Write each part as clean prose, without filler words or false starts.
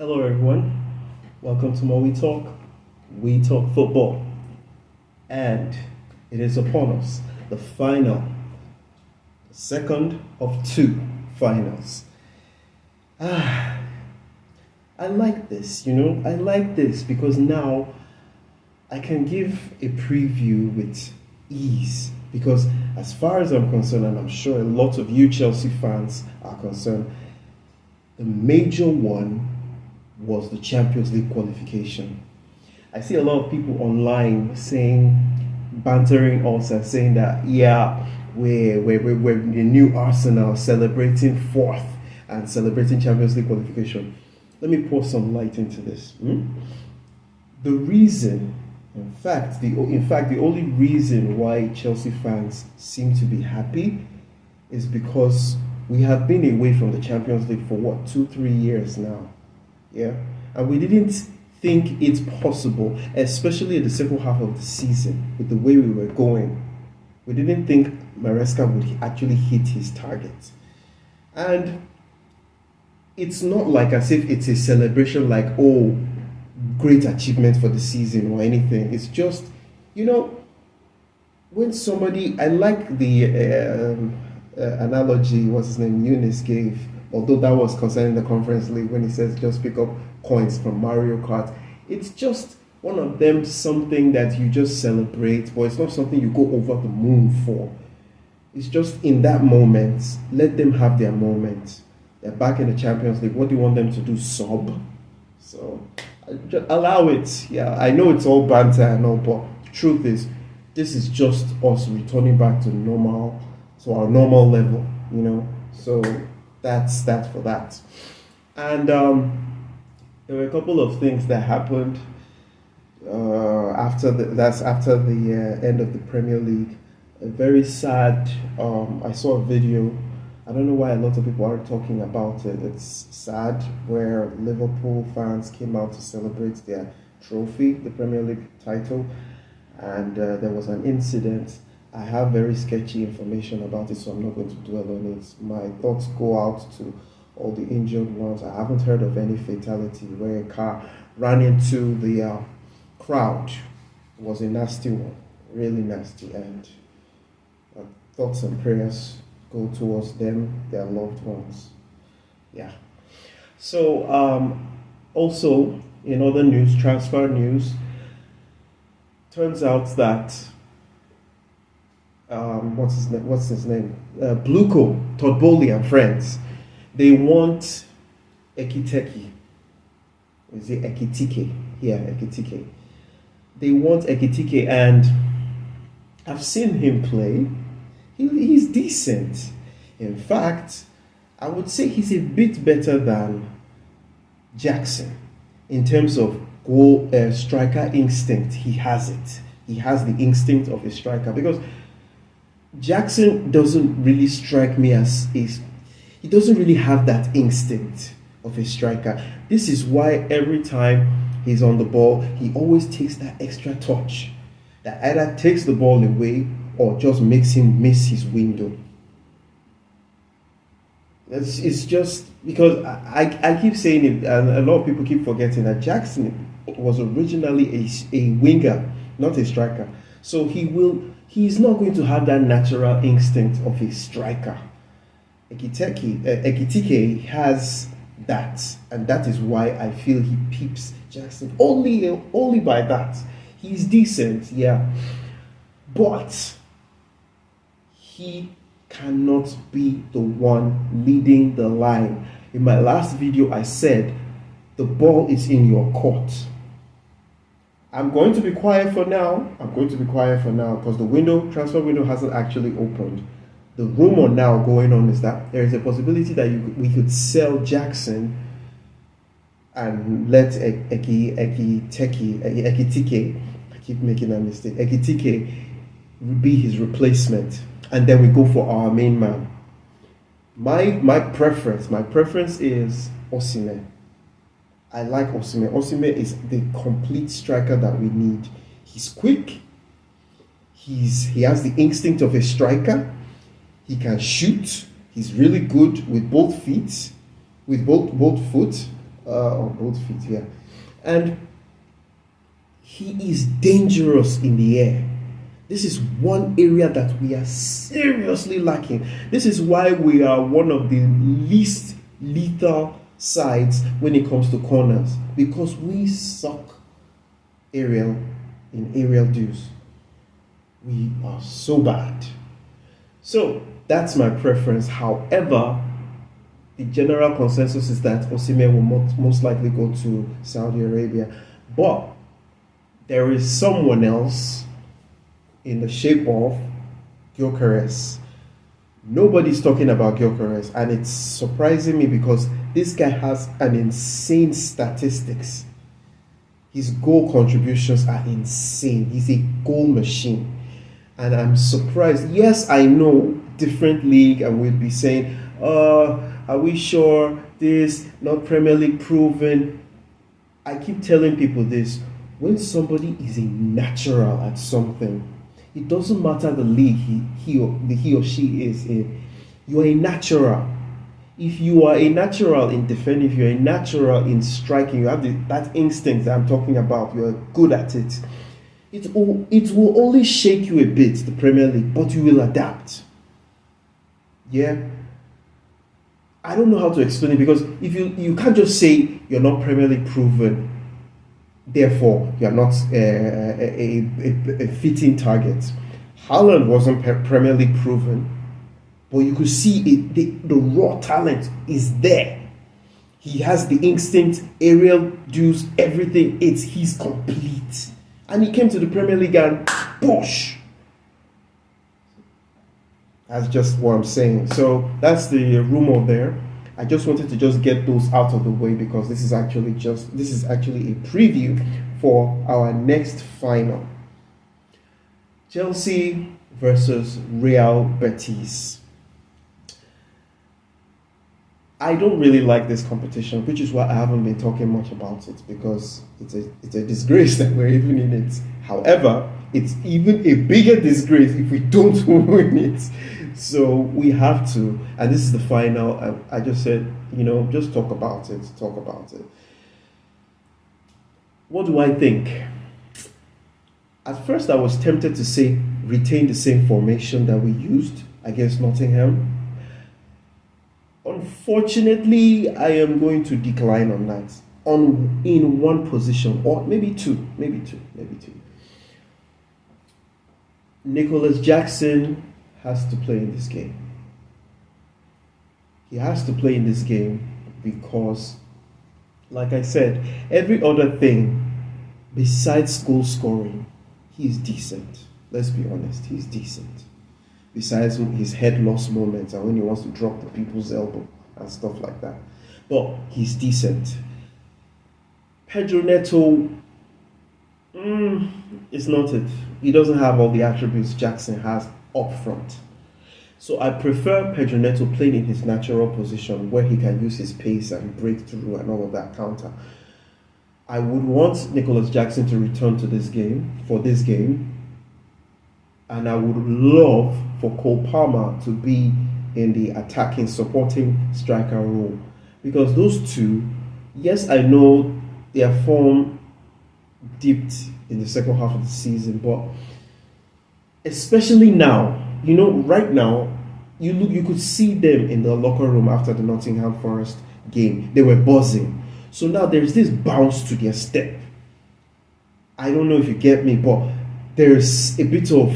Hello, everyone. Welcome to more We Talk. We Talk Football. And it is upon us, the final, the second of two finals. I like this, I like this because now I can give a preview with ease. Because as far as I'm concerned, and I'm sure a lot of you Chelsea fans are concerned, the major one was the Champions League qualification. I see a lot of people online bantering us and saying that, yeah, we're the new Arsenal celebrating fourth and celebrating Champions League qualification. Let me pour some light into this. The reason, in fact, the only reason why Chelsea fans seem to be happy is because we have been away from the Champions League for 2-3 years now. Yeah, and we didn't think it's possible, especially in the second half of the season, with the way we were going. We didn't think Maresca would actually hit his target. And it's not like as if it's a celebration like, oh, great achievement for the season or anything. It's just, when somebody, I like the analogy, what's his name, Eunice gave, although that was concerning the Conference League when he says just pick up coins from Mario Kart. It's just one of them, something that you just celebrate, but it's not something you go over the moon for. It's just in that moment, let them have their moment. They're back in the Champions League. What do you want them to do? Sob? So just allow it. Yeah, I know it's all banter and all, but the truth is, this is just us returning back to our normal level, So that's that for that. And there were a couple of things that happened after the end of the Premier League. A very sad. I saw a video. I don't know why a lot of people aren't talking about it. It's sad, where Liverpool fans came out to celebrate their trophy, the Premier League title, and there was an incident. I have very sketchy information about it, so I'm not going to dwell on it. My thoughts go out to all the injured ones. I haven't heard of any fatality where a car ran into the crowd. It was a nasty one, really nasty, and thoughts and prayers go towards them, their loved ones. Yeah. So, also, in other news, transfer news, turns out that what's his name? Bluco, Todd Bowley and friends. They want Ekiteke. Is it Ekitike? Yeah, Ekitike. They want Ekitike, and I've seen him play. He's decent. In fact, I would say he's a bit better than Jackson in terms of goal striker instinct. He has it. He has the instinct of a striker, because Jackson doesn't really strike me as he doesn't really have that instinct of a striker. This is why every time he's on the ball, he always takes that extra touch that either takes the ball away or just makes him miss his window. It's just because I keep saying it, and a lot of people keep forgetting that Jackson was originally a winger, not a striker. So he's not going to have that natural instinct of a striker. Ekitike has that, and that is why I feel he peeps Jackson only by that. He's decent, yeah, but he cannot be the one leading the line. In my last video, I said the ball is in your court. I'm going to be quiet for now. Because the transfer window hasn't actually opened. The rumor now going on is that there is a possibility that we could sell Jackson and let Ekitike, I keep making that mistake, Ekitike be his replacement, and then we go for our main man. My preference is Osimhen. I like Osimhen. Osimhen is the complete striker that we need. He's quick. He has the instinct of a striker. He can shoot. He's really good with both feet, with both foot. on both feet, yeah. And he is dangerous in the air. This is one area that we are seriously lacking. This is why we are one of the least lethal sides when it comes to corners, because we suck in aerial duels. We are so bad. So that's my preference. However, the general consensus is that Osimhen will most likely go to Saudi Arabia. But there is someone else in the shape of Gyökeres. Nobody's talking about Gyökeres, and it's surprising me because this guy has an insane statistics. His goal contributions are insane. He's a goal machine. And I'm surprised. Yes, I know, different league, and we'll be saying, are we sure this, not Premier League proven? I keep telling people this. When somebody is a natural at something, it doesn't matter the league he or she is in. You're a natural. If you are a natural in defending, if you're a natural in striking, you have that instinct that I'm talking about, you're good at it. It will only shake you a bit, the Premier League, but you will adapt. Yeah? I don't know how to explain it, because if you can't just say you're not Premier League proven, therefore you're not a fitting target. Haaland wasn't Premier League proven, but you could see it. The raw talent is there. He has the instinct, aerial duels, everything. He's complete. And he came to the Premier League and push. That's just what I'm saying. So that's the rumor there. I just wanted to just get those out of the way, because this is actually a preview for our next final. Chelsea versus Real Betis. I don't really like this competition, which is why I haven't been talking much about it, because it's a disgrace that we're even in it. However, it's even a bigger disgrace if we don't win it. So we have to, and this is the final. I just said, just talk about it. What do I think? At first, I was tempted to say retain the same formation that we used against Nottingham. Unfortunately, I am going to decline on that. In one position, or maybe two. Nicholas Jackson has to play in this game. He has to play in this game because, like I said, every other thing besides goal scoring, he's decent. Let's be honest, he's decent. Besides his head loss moments and when he wants to drop the people's elbow and stuff like that. But he's decent. Pedro Neto is not it. He doesn't have all the attributes Jackson has up front. So I prefer Pedro Neto playing in his natural position where he can use his pace and break through and all of that counter. I would want Nicholas Jackson to return to this game, and I would love for Cole Palmer to be in the attacking, supporting striker role. Because those two, yes, I know their form dipped in the second half of the season, but especially now, right now, you could see them in the locker room after the Nottingham Forest game. They were buzzing. So now there's this bounce to their step. I don't know if you get me, but there's a bit of,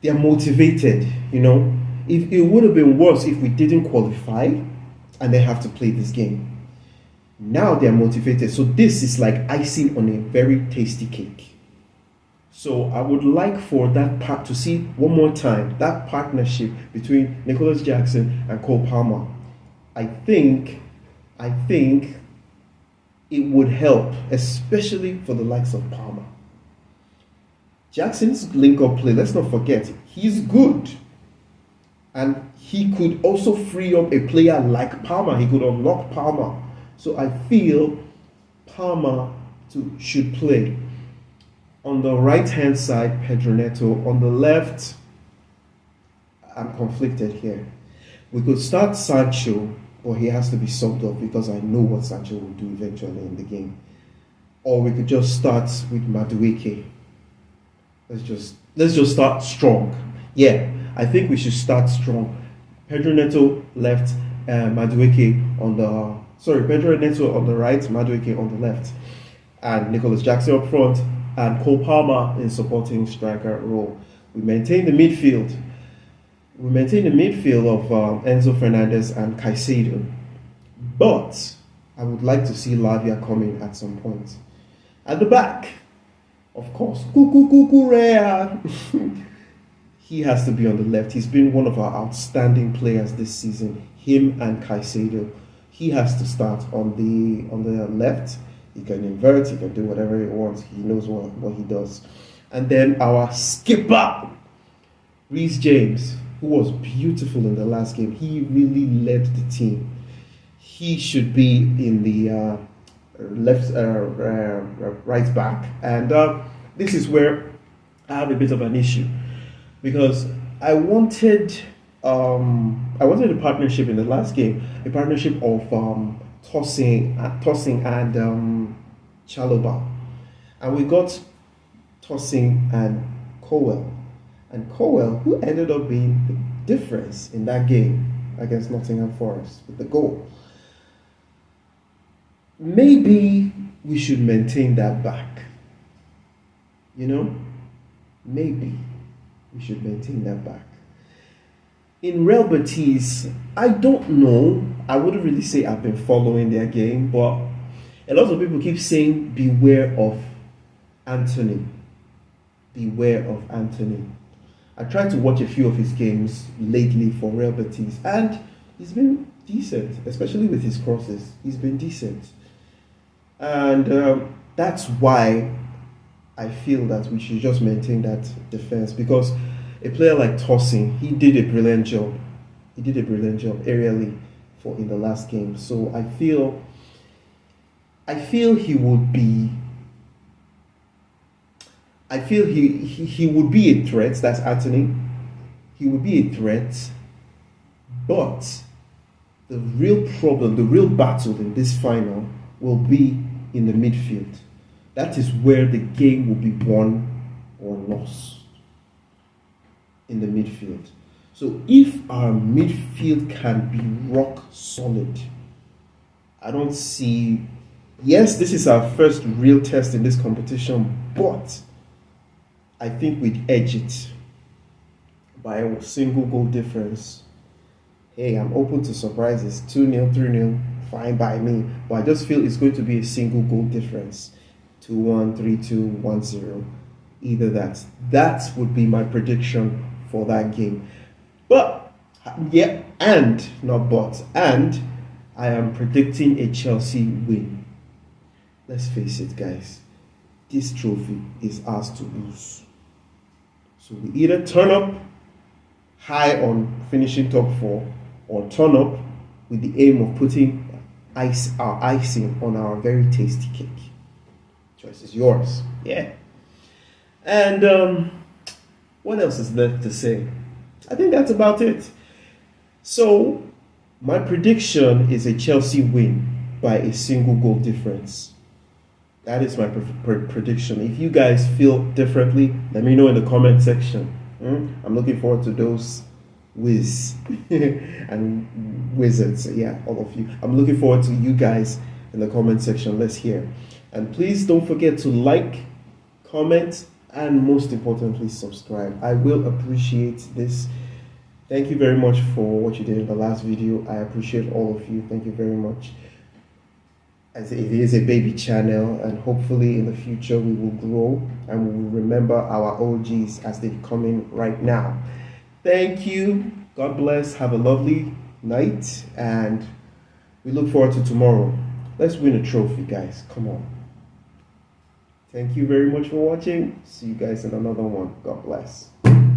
they're motivated, If it would have been worse if we didn't qualify and they have to play this game. Now they're motivated. So this is like icing on a very tasty cake. So I would like for that part to see one more time, that partnership between Nicholas Jackson and Cole Palmer. I think it would help, especially for the likes of Palmer. Jackson's link-up play, let's not forget, he's good. And he could also free up a player like Palmer. He could unlock Palmer. So I feel Palmer should play. On the right-hand side, Pedro Neto. On the left, I'm conflicted here. We could start Sancho but he has to be subbed off because I know what Sancho will do eventually in the game. Or we could just start with Madueke. Let's just start strong. Yeah, I think we should start strong. Pedro Neto left, Madueke on the Pedro Neto on the right, Madueke on the left, and Nicholas Jackson up front, and Cole Palmer in supporting striker role. We maintain the midfield. We maintain the midfield of Enzo Fernandez and Caicedo, but I would like to see Lavia coming at some point. At the back, of course, Kukurea. He has to be on the left. He's been one of our outstanding players this season. Him and Caicedo. He has to start on the left. He can invert. He can do whatever he wants. He knows what he does. And then our skipper, Reece James, who was beautiful in the last game. He really led the team. He should be in the right back, and this is where I have a bit of an issue, because I wanted a partnership in the last game, a partnership of Tossing and Chalobah, and we got Tossing and Cowell, who ended up being the difference in that game against Nottingham Forest with the goal. Maybe we should maintain that back. Maybe we should maintain that back. In Real Betis, I don't know. I wouldn't really say I've been following their game, but a lot of people keep saying beware of Anthony. Beware of Anthony. I tried to watch a few of his games lately for Real Betis, and he's been decent, especially with his crosses. He's been decent. And that's why I feel that we should just maintain that defense, because a player like Tossing, he did a brilliant job. He did a brilliant job aerially in the last game. So I feel he would be. I feel he would be a threat. That's Anthony. He would be a threat, but the real problem, the real battle in this final will be in the midfield. That is where the game will be won or lost. In the midfield. So if our midfield can be rock solid, I don't see. Yes, this is our first real test in this competition, but I think we'd edge it by a single goal difference. Hey, I'm open to surprises. 2-0, 3-0, fine by me. But I just feel it's going to be a single goal difference. 2-1, 3-2, 1-0. Either that. That would be my prediction for that game. But, yeah, and, not but, and I am predicting a Chelsea win. Let's face it, guys. This trophy is ours to lose. So we either turn up high on finishing top 4, or turn up with the aim of putting our icing on our very tasty cake. Choice is yours. Yeah. And what else is left to say? I think that's about it. So my prediction is a Chelsea win by a single goal difference. That is my prediction. If you guys feel differently, let me know in the comment section. I'm looking forward to those whiz and wizards. Yeah, all of you. I'm looking forward to you guys in the comment section. Let's hear. And please don't forget to like, comment, and most importantly, subscribe. I will appreciate this. Thank you very much for what you did in the last video. I appreciate all of you. Thank you very much. As it is a baby channel, and hopefully in the future we will grow and we will remember our OGs as they come in right now. Thank you. God bless. Have a lovely night, and we look forward to tomorrow. Let's win a trophy, guys. Come on. Thank you very much for watching. See you guys in another one. God bless.